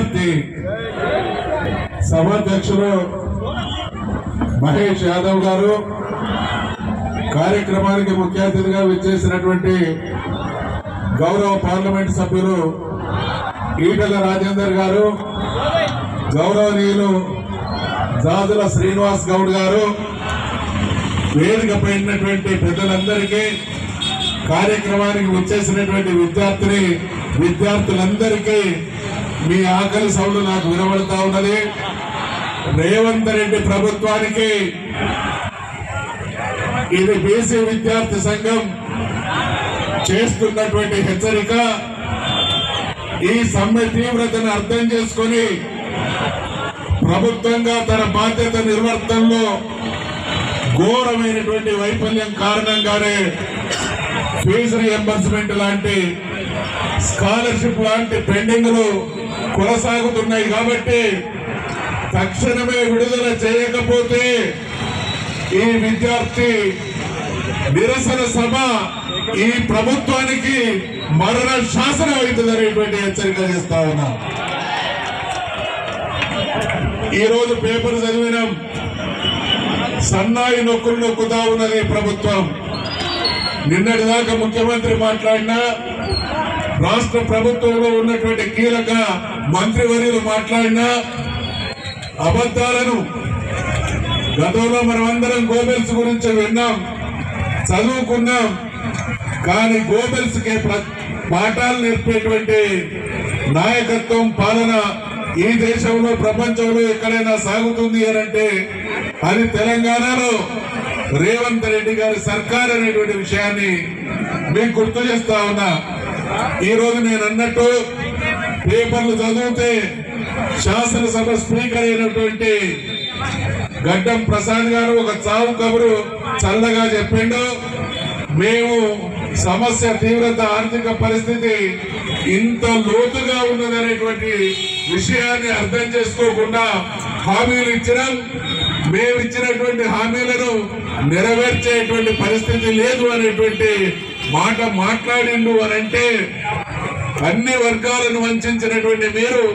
విద్యార్థి సభాధ్యక్షులు మహేష్ యాదవ్ గారు, కార్యక్రమానికి ముఖ్య అతిథిగా విచ్చేసినటువంటి గౌరవ పార్లమెంట్ సభ్యులు ఈటల రాజేందర్ గారు, గౌరవనీయులు జాజుల శ్రీనివాస్ గౌడ్ గారు, వేదికపై ఉన్నటువంటి పెద్దలందరికీ, కార్యక్రమానికి వచ్చేసినటువంటి విద్యార్థులందరికీ మీ ఆకలి సౌండ్ నాకు వినబడతా ఉన్నది. రేవంత్ రెడ్డి ప్రభుత్వానికి ఇది బీసీ విద్యార్థి సంఘం చేస్తున్నటువంటి హెచ్చరిక. ఈ సమ్మె తీవ్రతను అర్థం చేసుకొని ప్రభుత్వంగా తన బాధ్యత నిర్వర్తనలో ఘోరమైనటువంటి వైఫల్యం కారణంగానే ఫీజు రియంబర్స్మెంట్ లాంటి, స్కాలర్షిప్ లాంటి పెండింగ్లు కొనసాగుతున్నాయి. కాబట్టి తక్షణమే విడుదల చేయకపోతే ఈ విద్యార్థి నిరసన సభ ఈ ప్రభుత్వానికి మరణ శాసనం అవుతుందనేటువంటి హెచ్చరిక చేస్తా ఉన్నా. ఈరోజు పేపర్ చదివినాం, సన్నాయి నొక్కులు నొక్కుతా ఉన్నది ప్రభుత్వం. నిన్నటిదాకా ముఖ్యమంత్రి మాట్లాడినా, రాష్ట్ర ప్రభుత్వంలో ఉన్నటువంటి కీలక మంత్రివర్యులు మాట్లాడినా అబద్ధాలను. గతంలో మనమందరం గోబెల్స్ గురించి విన్నాం, చదువుకున్నాం. కానీ గోబెల్స్ కి పాఠాలు నేర్పేటువంటి నాయకత్వం, పాలన ఈ దేశంలో, ప్రపంచంలో ఎక్కడైనా సాగుతుంది అనంటే అది తెలంగాణలో రేవంత్ రెడ్డి గారి సర్కార్ అనేటువంటి విషయాన్ని మీకు గుర్తు చేస్తా ఉన్నా. ఈ రోజు నేను అన్నట్టు పేపర్లు చదివితే శాసనసభ స్పీకర్ అయినటువంటి గడ్డం ప్రసాద్ గారు ఒక చావు కబురు చల్లగా చెప్పిండు. మేము సమస్య తీవ్రత, ఆర్థిక పరిస్థితి ఇంత లోతుగా ఉన్నదనేటువంటి విషయాన్ని అర్థం చేసుకోకుండా హామీలు ఇచ్చినాం. మేము ఇచ్చినటువంటి హామీలను నెరవేర్చేటువంటి పరిస్థితి లేదు అనేటువంటి మాట మాట్లాడిండు అనంటే, అన్ని వర్గాలను వంచినటువంటి మీరు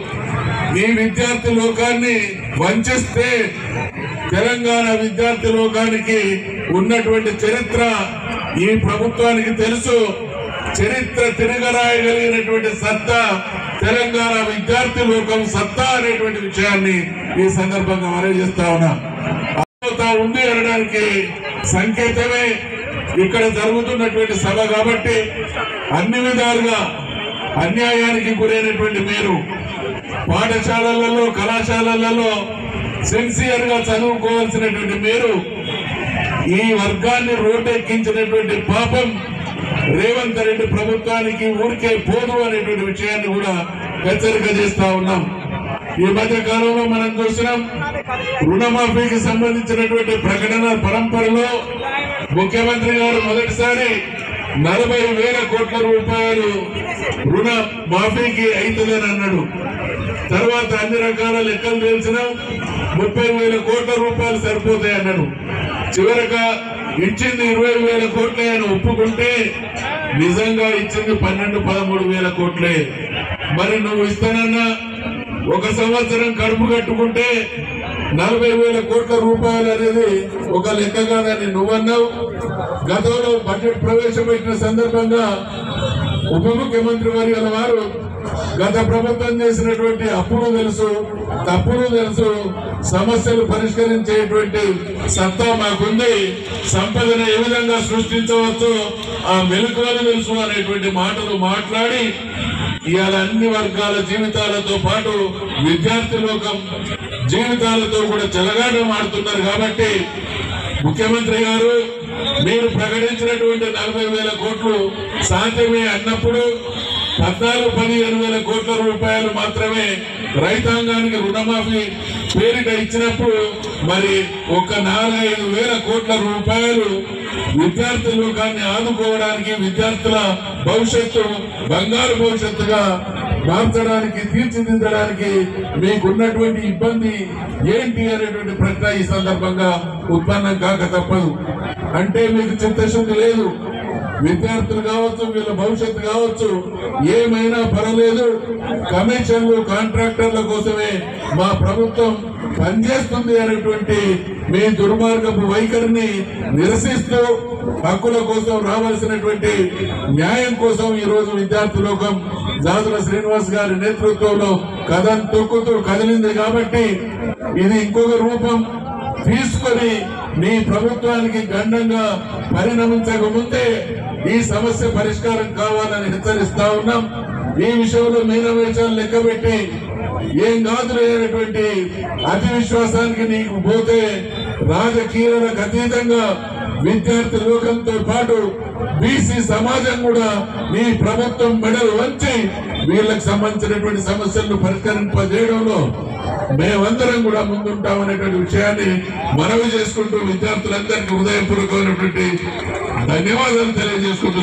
ఈ విద్యార్థి లోకాన్ని వంచిస్తే తెలంగాణ విద్యార్థి లోకానికి ఉన్నటువంటి చరిత్ర ఈ ప్రభుత్వానికి తెలుసు. చరిత్ర తిరగరాయగలిగినటువంటి సత్తా తెలంగాణ విద్యార్థి లోకం సత్తా అనేటువంటి విషయాన్ని ఈ సందర్భంగా మనవిచేస్తా ఉన్నా. ఉంది అనడానికి సంకేతమే ఇక్కడ జరుగుతున్నటువంటి సభ. కాబట్టి అన్ని విధాలుగా అన్యాయానికి గురైనటువంటి మీరు పాఠశాలలలో, కళాశాలలలో సిన్సియర్ గా చదువుకోవాల్సినటువంటి మీరు ఈ వర్గాన్ని రోడ్డెక్కించినటువంటి పాపం రేవంత్ రెడ్డి ప్రభుత్వానికి ఊరికే పోదు అనేటువంటి విషయాన్ని కూడా హెచ్చరిక చేస్తా ఉన్నాం. ఈ మధ్య కాలంలో మనం చూసినాం, రుణమాఫీకి సంబంధించినటువంటి ప్రకటన పరంపరలో ముఖ్యమంత్రి గారు మొదటిసారి 40,000 కోట్ల రూపాయలు రుణ మాఫీకి అవుతుందని అన్నాడు. తర్వాత అన్ని రకాల లెక్కలు తెలిసిన 30,000 కోట్ల రూపాయలు సరిపోతాయి అన్నాడు. చివరగా ఇచ్చింది 20,000 కోట్లే అని ఒప్పుకుంటే నిజంగా ఇచ్చింది 12-13,000 కోట్లే. మరి నువ్వు ఇస్తానన్నా ఒక సంవత్సరం కడుపు కట్టుకుంటే 40,000 కోట్ల రూపాయలు అనేది ఒక లెక్క కాదని నువ్వన్నావు. గతంలో బడ్జెట్ ప్రవేశపెట్టిన సందర్భంగా ఉప ముఖ్యమంత్రి వర్యుల వారు గత ప్రభుత్వం చేసినటువంటి అప్పులు తెలుసు, తప్పులు తెలుసు, సమస్యలు పరిష్కరించేటువంటి సత్తా మాకుంది, సంపదను ఏ విధంగా సృష్టించవచ్చు ఆ మెలకువలు తెలుసు అనేటువంటి మాటలు మాట్లాడి ఇవాళ అన్ని వర్గాల జీవితాలతో పాటు విద్యార్థి లోకం జీవితాలతో కూడా చెలగాటం ఆడుతున్నారు. కాబట్టి ముఖ్యమంత్రి గారు మీరు ప్రకటించినటువంటి 40,000 కోట్లు సాధ్యమే అన్నప్పుడు 14-15,000 కోట్ల రూపాయలు మాత్రమే రైతాంగానికి రుణమాఫీ పేరిట ఇచ్చినప్పుడు మరి ఒక 4-5,000 కోట్ల రూపాయలు విద్యార్థి లోకాన్ని ఆదుకోవడానికి, విద్యార్థుల భవిష్యత్తు బంగారు భవిష్యత్తుగా మార్చడానికి, తీర్చిదిద్దడానికి మీకున్నటువంటి ఇబ్బంది ఏంటి అనేటువంటి ప్రశ్న ఈ సందర్భంగా ఉత్పన్నం కాక తప్పదు. అంటే మీకు చిత్తశుద్ధి లేదు, విద్యార్థులు కావచ్చు, వీళ్ళ భవిష్యత్తు కావచ్చు, ఏమైనా పర్వాలేదు, కమిషన్లు కాంట్రాక్టర్ల కోసమే మా ప్రభుత్వం పనిచేస్తుంది అనేటువంటి మీ దుర్మార్గపు వైఖరిని నిరసిస్తూ హక్కుల కోసం రావాల్సినటువంటి న్యాయం కోసం ఈ రోజు విద్యార్థి లోకం జాజుల శ్రీనివాస్ గారి నేతృత్వంలో కథం తొక్కుతూ కదిలింది. కాబట్టి ఇది ఇంకొక రూపం తీసుకొని మీ ప్రభుత్వానికి గండంగా పరిణమించక ముందే ఈ సమస్య పరిష్కారం కావాలని హెచ్చరిస్తా ఉన్నాం. ఈ విషయంలో మీనవేషాలు లెక్కబెట్టి ఏం కాదులేనటువంటి అతి విశ్వాసానికి నీకు పోతే రాజకీయాలకు అతీతంగా విద్యార్థి లోకంతో పాటు బీసీ సమాజం కూడా నీ ప్రభుత్వం మెడలు వంచి వీళ్ళకి సంబంధించినటువంటి సమస్యలను పరిష్కరింపజేయడంలో మేమందరం కూడా ముందుంటామనేటువంటి విషయాన్ని మనవి చేసుకుంటూ విద్యార్థులందరికీ హృదయపూర్వకమైనటువంటి ధన్యవాదాలు తెలియజేసుకుంటూ